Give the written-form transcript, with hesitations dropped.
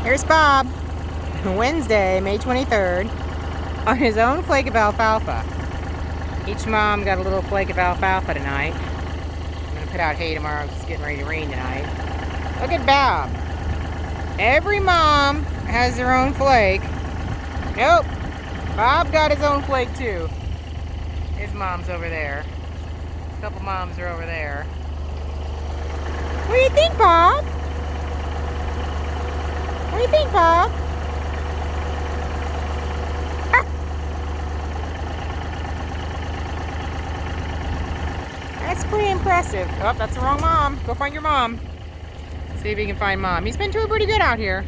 Here's Bob, Wednesday, May 23rd, on his own flake of alfalfa. Each mom got a little flake of alfalfa tonight. I'm going to put out hay tomorrow because it's getting ready to rain tonight. Look at Bob. Every mom has their own flake. Nope. Bob got his own flake too. His mom's over there. A couple moms are over there. What do you think, Bob? What do you think, Bob? Ah. That's pretty impressive. Oh, that's the wrong mom. Go find your mom. See if you can find mom. He's been doing pretty good out here.